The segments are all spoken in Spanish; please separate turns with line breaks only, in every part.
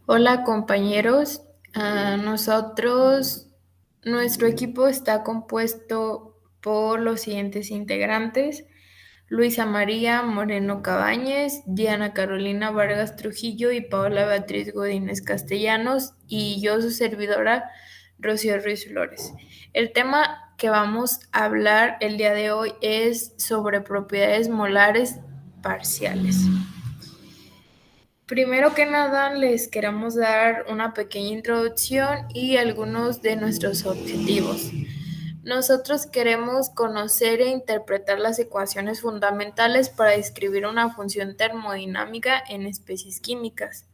Hola compañeros. Nuestro equipo está compuesto por los siguientes integrantes: Luisa María Moreno Cabañez, Diana Carolina Vargas Trujillo y Paola Beatriz Godínez Castellanos, y yo, su servidora, Rocío Ruiz Flores. El tema que vamos a hablar el día de hoy es sobre propiedades molares parciales. Primero que nada, les queremos dar una pequeña introducción y algunos de nuestros objetivos. Nosotros queremos conocer e interpretar las ecuaciones fundamentales para describir una función termodinámica en especies químicas.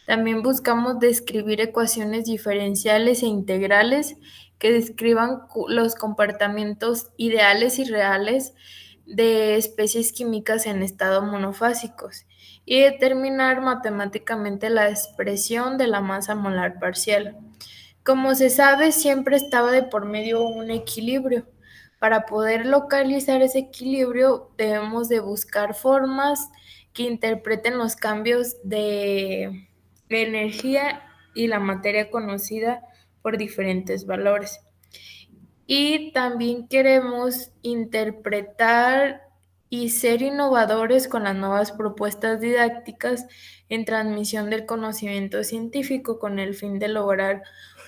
También buscamos describir ecuaciones diferenciales e integrales que describan los comportamientos ideales y reales de especies químicas en estado monofásicos y determinar matemáticamente la expresión de la masa molar parcial. Como se sabe, siempre estaba de por medio un equilibrio. Para poder localizar ese equilibrio, debemos de buscar formas que interpreten los cambios de energía y la materia conocida por diferentes valores. Y también queremos interpretar y ser innovadores con las nuevas propuestas didácticas en transmisión del conocimiento científico con el fin de lograr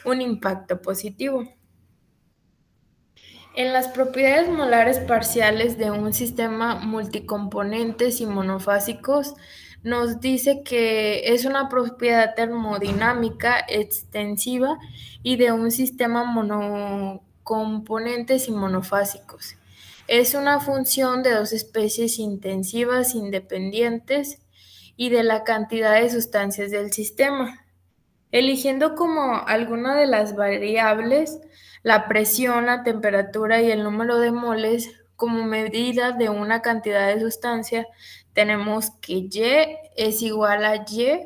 un impacto positivo. En las propiedades molares parciales de un sistema multicomponentes y monofásicos, nos dice que es una propiedad termodinámica extensiva y de un sistema monocomponentes y monofásicos. Es una función de dos especies intensivas independientes y de la cantidad de sustancias del sistema, eligiendo como alguna de las variables la presión, la temperatura y el número de moles como medida de una cantidad de sustancia. Tenemos que Y es igual a Y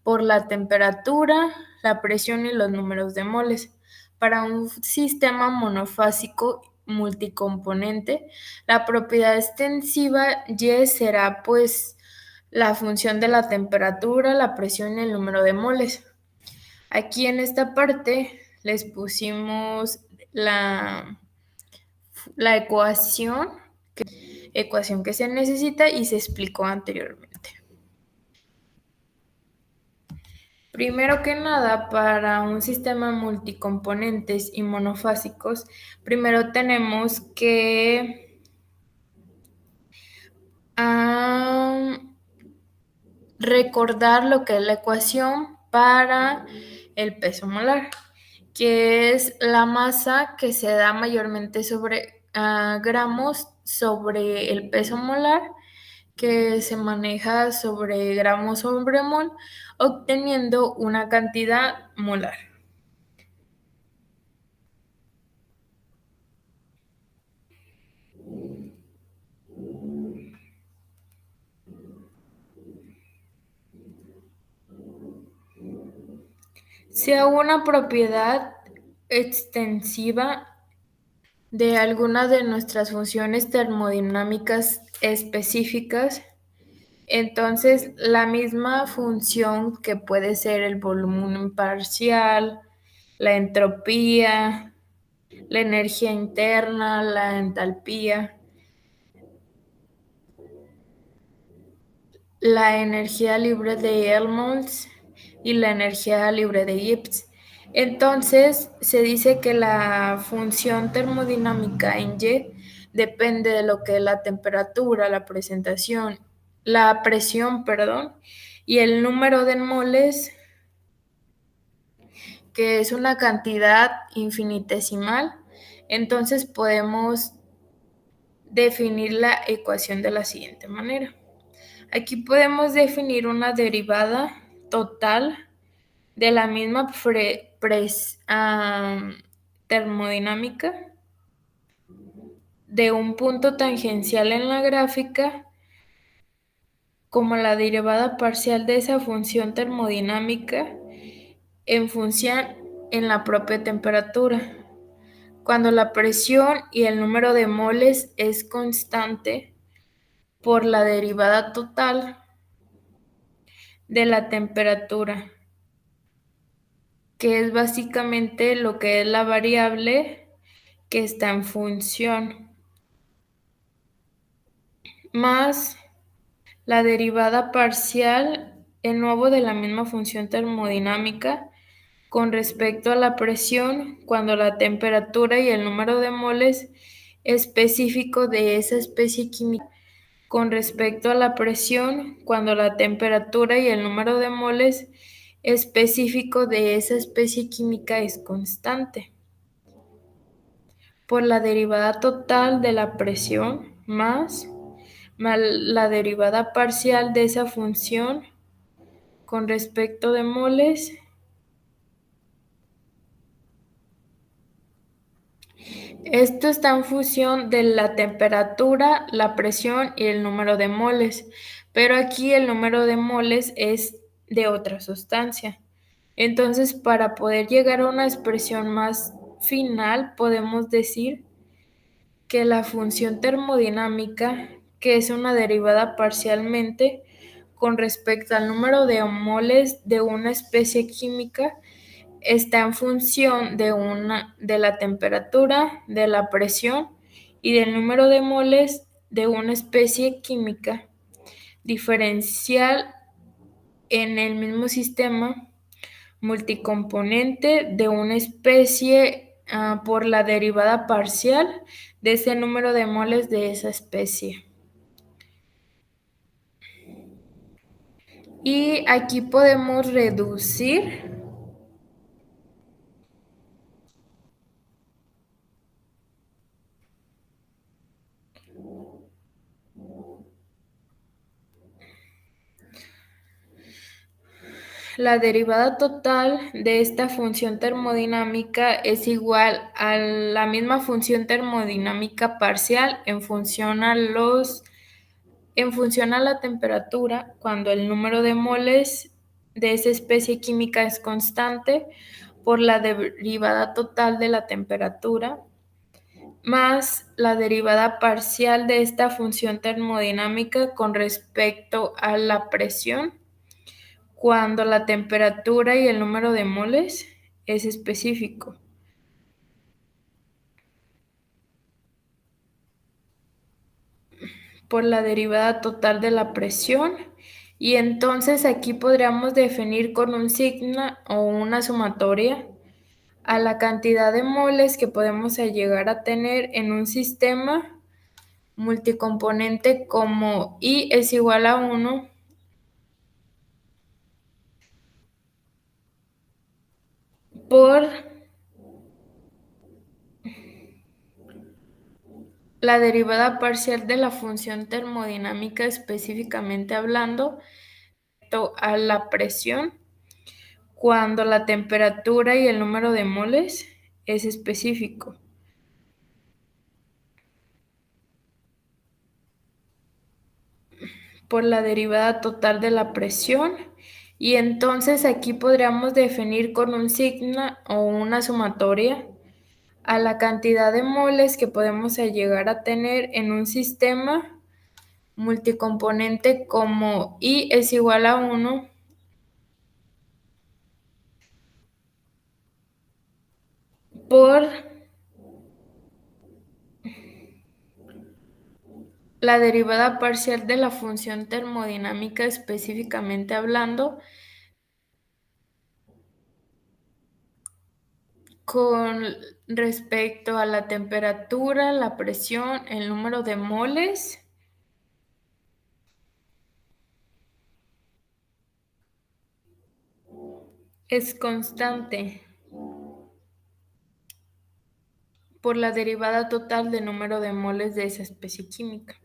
por la temperatura, la presión y los números de moles. Para un sistema monofásico multicomponente, la propiedad extensiva Y será pues la función de la temperatura, la presión y el número de moles. Aquí en esta parte les pusimos la ecuación que se necesita y se explicó anteriormente. Primero que nada, para un sistema multicomponentes y monofásicos, primero tenemos que recordar lo que es la ecuación para el peso molar, que es la masa que se da mayormente sobre gramos sobre el peso molar, que se maneja sobre gramos sobre mol, obteniendo una cantidad molar. Sea una propiedad extensiva de alguna de nuestras funciones termodinámicas específicas, entonces la misma función que puede ser el volumen parcial, la entropía, la energía interna, la entalpía, la energía libre de Helmholtz y la energía libre de Gibbs. Entonces se dice que la función termodinámica en Y depende de lo que es la temperatura, la presión, perdón, y el número de moles, que es una cantidad infinitesimal. Entonces podemos definir la ecuación de la siguiente manera. Aquí podemos definir una derivada total de la misma termodinámica de un punto tangencial en la gráfica como la derivada parcial de esa función termodinámica en función en la propia temperatura. Cuando la presión y el número de moles es constante por la derivada total de la temperatura. que es básicamente lo que es la variable que está en función, más la derivada parcial, de nuevo de la misma función termodinámica, con respecto a la presión cuando la temperatura y el número de moles específico de esa especie química con respecto a la presión cuando la temperatura y el número de moles específico de esa especie química es constante, por la derivada total de la presión más la derivada parcial de esa función con respecto de moles. Esto está en función de la temperatura, la presión y el número de moles, pero aquí el número de moles es de otra sustancia. Entonces, para poder llegar a una expresión más final, podemos decir que la función termodinámica, que es una derivada parcialmente con respecto al número de moles de una especie química, está en función de la temperatura, de la presión y del número de moles de una especie química diferencial en el mismo sistema multicomponente de una especie por la derivada parcial de ese número de moles de esa especie. Y aquí podemos reducir la derivada total de esta función termodinámica es igual a la misma función termodinámica parcial en función a la temperatura cuando el número de moles de esa especie química es constante por la derivada total de la temperatura más la derivada parcial de esta función termodinámica con respecto a la presión cuando la temperatura y el número de moles es específico, por la derivada total de la presión. Y entonces aquí podríamos definir con un signo o una sumatoria a la cantidad de moles que podemos llegar a tener en un sistema multicomponente como I es igual a 1 por la derivada parcial de la función termodinámica específicamente hablando a la presión cuando la temperatura y el número de moles es específico, por la derivada total de la presión. Y entonces aquí podríamos definir con un signo o una sumatoria a la cantidad de moles que podemos llegar a tener en un sistema multicomponente como I es igual a 1 por la derivada parcial de la función termodinámica específicamente hablando con respecto a la temperatura, la presión, el número de moles es constante por la derivada total del número de moles de esa especie química.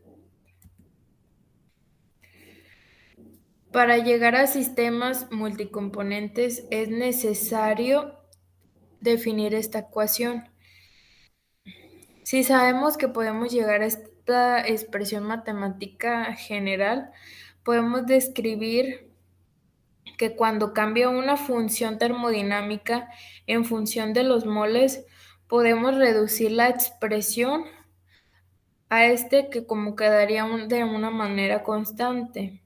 Para llegar a sistemas multicomponentes es necesario definir esta ecuación. Si sabemos que podemos llegar a esta expresión matemática general, podemos describir que cuando cambia una función termodinámica en función de los moles, podemos reducir la expresión a que como quedaría de una manera constante.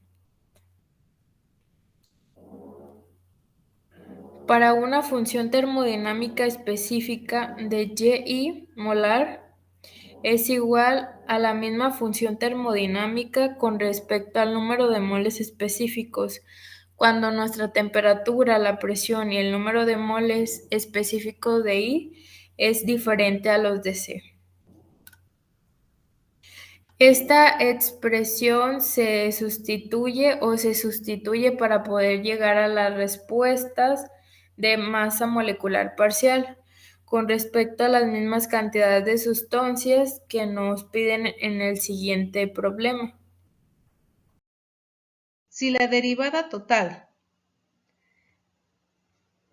Para una función termodinámica específica de Y molar es igual a la misma función termodinámica con respecto al número de moles específicos, cuando nuestra temperatura, la presión y el número de moles específicos de Y es diferente a los de C. Esta expresión se sustituye para poder llegar a las respuestas de masa molecular parcial con respecto a las mismas cantidades de sustancias que nos piden en el siguiente problema.
Si la derivada total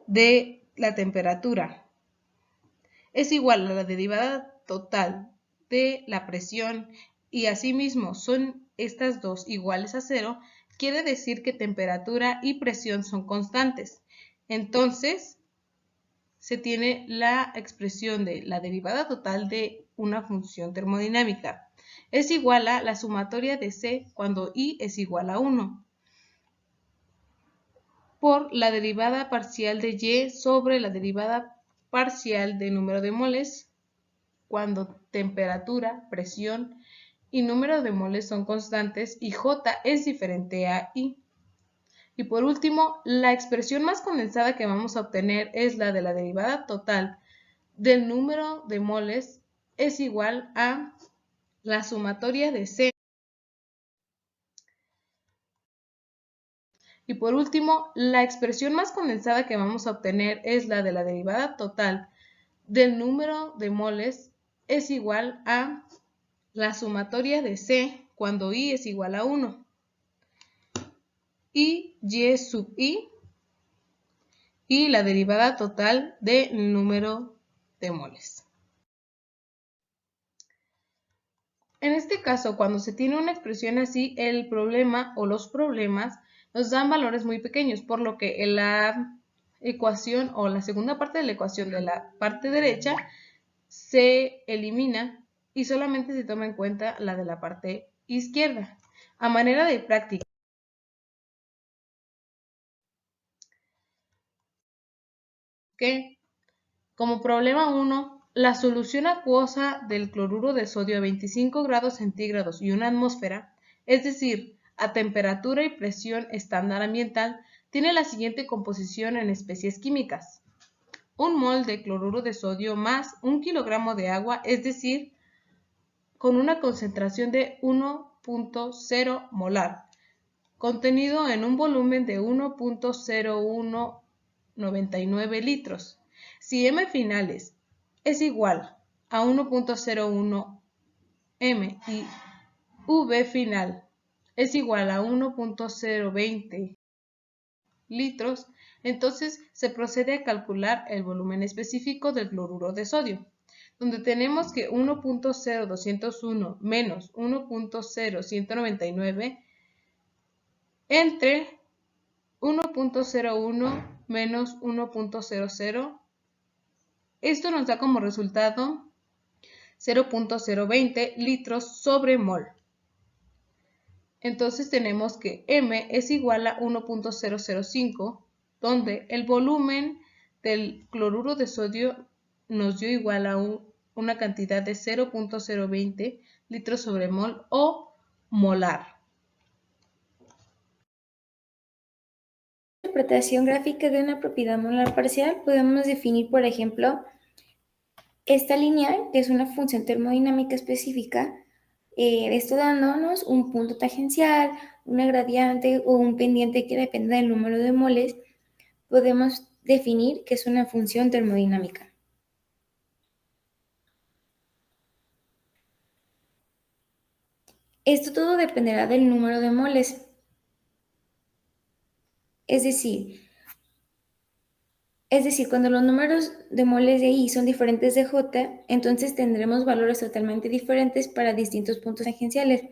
de la temperatura es igual a la derivada total de la presión y asimismo son estas dos iguales a cero, quiere decir que temperatura y presión son constantes. Entonces, se tiene la expresión de la derivada total de una función termodinámica. Es igual a la sumatoria de C cuando I es igual a 1 por la derivada parcial de Y sobre la derivada parcial del número de moles cuando temperatura, presión y número de moles son constantes y J es diferente a I. Y por último, la expresión más condensada que vamos a obtener es la de la derivada total del número de moles es igual a la sumatoria de C. Y por último, la expresión más condensada que vamos a obtener es la de la derivada total del número de moles es igual a la sumatoria de C cuando I es igual a 1 y Y sub I y la derivada total del número de moles. En este caso, cuando se tiene una expresión así, el problema o los problemas nos dan valores muy pequeños, por lo que en la ecuación o la segunda parte de la ecuación de la parte derecha se elimina y solamente se toma en cuenta la de la parte izquierda. A manera de práctica, que como problema 1, la solución acuosa del cloruro de sodio a 25 grados centígrados y una atmósfera, es decir, a temperatura y presión estándar ambiental, tiene la siguiente composición en especies químicas. 1 mol de cloruro de sodio más 1 kilogramo de agua, es decir, con una concentración de 1.0 molar, contenido en un volumen de 1.0199 litros. Si M finales es igual a 1.01 M y V final es igual a 1.020 litros, entonces se procede a calcular el volumen específico del cloruro de sodio, donde tenemos que 1.0201 menos 1.0199 entre 1.01 menos 1.00. Esto nos da como resultado 0.020 litros sobre mol. Entonces tenemos que M es igual a 1.005, donde el volumen del cloruro de sodio nos dio igual a una cantidad de 0.020 litros sobre mol o molar.
Interpretación gráfica de una propiedad molar parcial, podemos definir, por ejemplo, esta lineal, que es una función termodinámica específica, esto dándonos un punto tangencial, una gradiente o un pendiente que depende del número de moles, podemos definir que es una función termodinámica. Esto todo dependerá del número de moles. Es decir, cuando los números de moles de I son diferentes de J, entonces tendremos valores totalmente diferentes para distintos puntos tangenciales.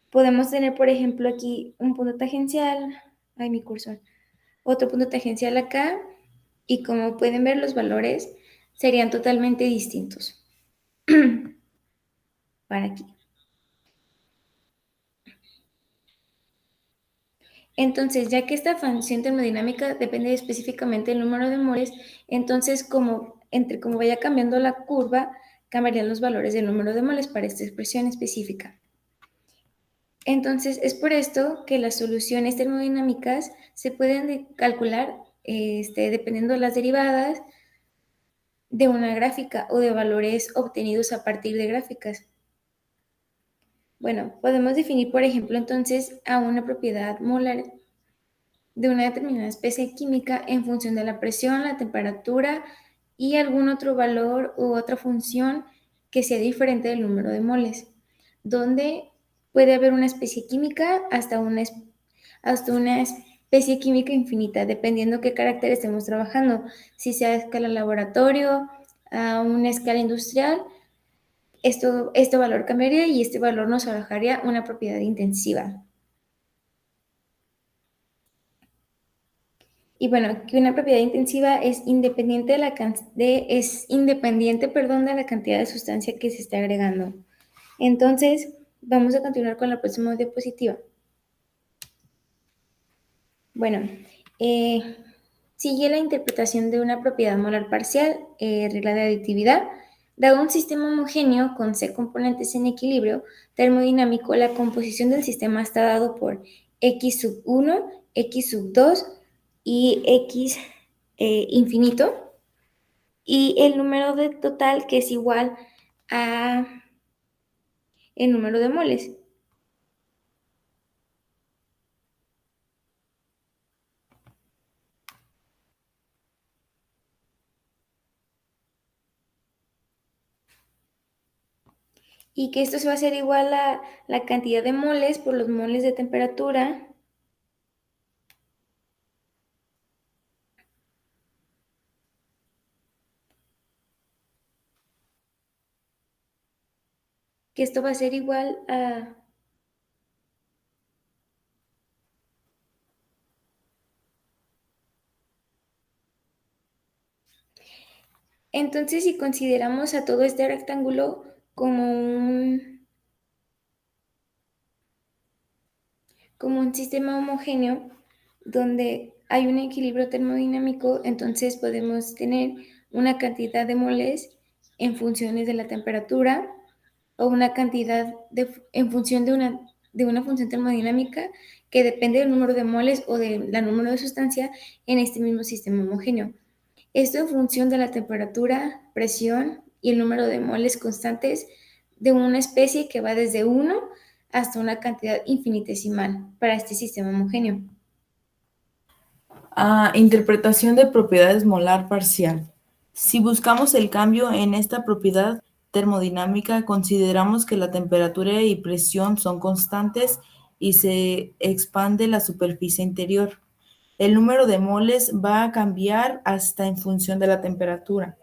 Podemos tener, por ejemplo, aquí un punto tangencial, mi cursor, otro punto tangencial acá, y como pueden ver, los valores serían totalmente distintos. Para aquí. Entonces, ya que esta función termodinámica depende específicamente del número de moles, entonces como vaya cambiando la curva, cambiarían los valores del número de moles para esta expresión específica. Entonces, es por esto que las soluciones termodinámicas se pueden calcular dependiendo de las derivadas de una gráfica o de valores obtenidos a partir de gráficas. Bueno, podemos definir, por ejemplo, entonces a una propiedad molar de una determinada especie química en función de la presión, la temperatura y algún otro valor u otra función que sea diferente del número de moles, donde puede haber una especie química hasta una especie química infinita, dependiendo qué carácter estemos trabajando, si sea a escala laboratorio, a una escala industrial. Este valor cambiaría y este valor nos arrojaría una propiedad intensiva. Y bueno, que una propiedad intensiva es independiente de la cantidad de sustancia que se está agregando. Entonces, vamos a continuar con la próxima diapositiva. Bueno, sigue la interpretación de una propiedad molar parcial, regla de aditividad. Dado un sistema homogéneo con C componentes en equilibrio termodinámico, la composición del sistema está dado por X sub 1, X sub 2 y X infinito, y el número de total que es igual a el número de moles. Y que esto se va a hacer igual a la cantidad de moles por los moles de temperatura que esto va a ser igual a... Entonces, si consideramos a todo este rectángulo como un sistema homogéneo donde hay un equilibrio termodinámico, entonces podemos tener una cantidad de moles en funciones de la temperatura o una cantidad en función de una función termodinámica que depende del número de moles o del número de sustancia en este mismo sistema homogéneo. Esto en función de la temperatura, presión y el número de moles constantes de una especie que va desde 1 hasta una cantidad infinitesimal para este sistema homogéneo.
Interpretación de propiedades molar parcial. Si buscamos el cambio en esta propiedad termodinámica, consideramos que la temperatura y presión son constantes y se expande la superficie interior. El número de moles va a cambiar hasta en función de la temperatura.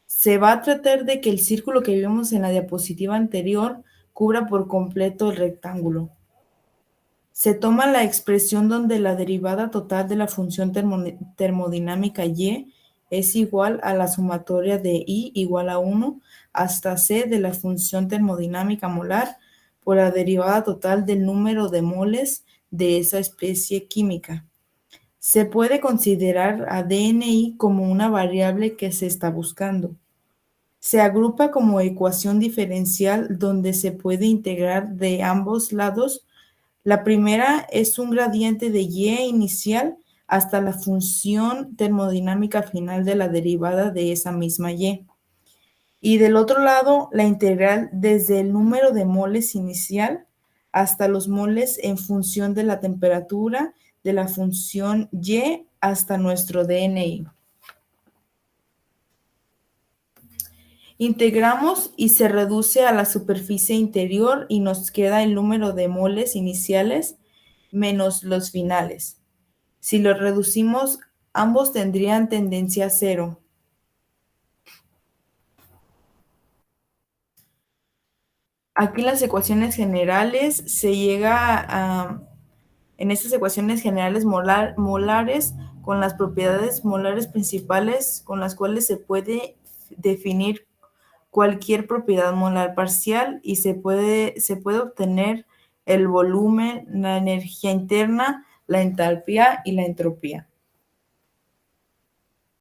Se va a tratar de que el círculo que vimos en la diapositiva anterior cubra por completo el rectángulo. Se toma la expresión donde la derivada total de la función termodinámica y es igual a la sumatoria de I igual a 1 hasta C de la función termodinámica molar por la derivada total del número de moles de esa especie química. Se puede considerar a DNI como una variable que se está buscando. Se agrupa como ecuación diferencial donde se puede integrar de ambos lados. La primera es un gradiente de y inicial hasta la función termodinámica final de la derivada de esa misma y. Y del otro lado, la integral desde el número de moles inicial hasta los moles en función de la temperatura de la función y hasta nuestro DNI. Integramos y se reduce a la superficie interior y nos queda el número de moles iniciales menos los finales. Si los reducimos, ambos tendrían tendencia a cero. Aquí en las ecuaciones generales se llega a... En estas ecuaciones generales molares, con las propiedades molares principales con las cuales se puede definir cualquier propiedad molar parcial y se puede obtener el volumen, la energía interna, la entalpía y la entropía.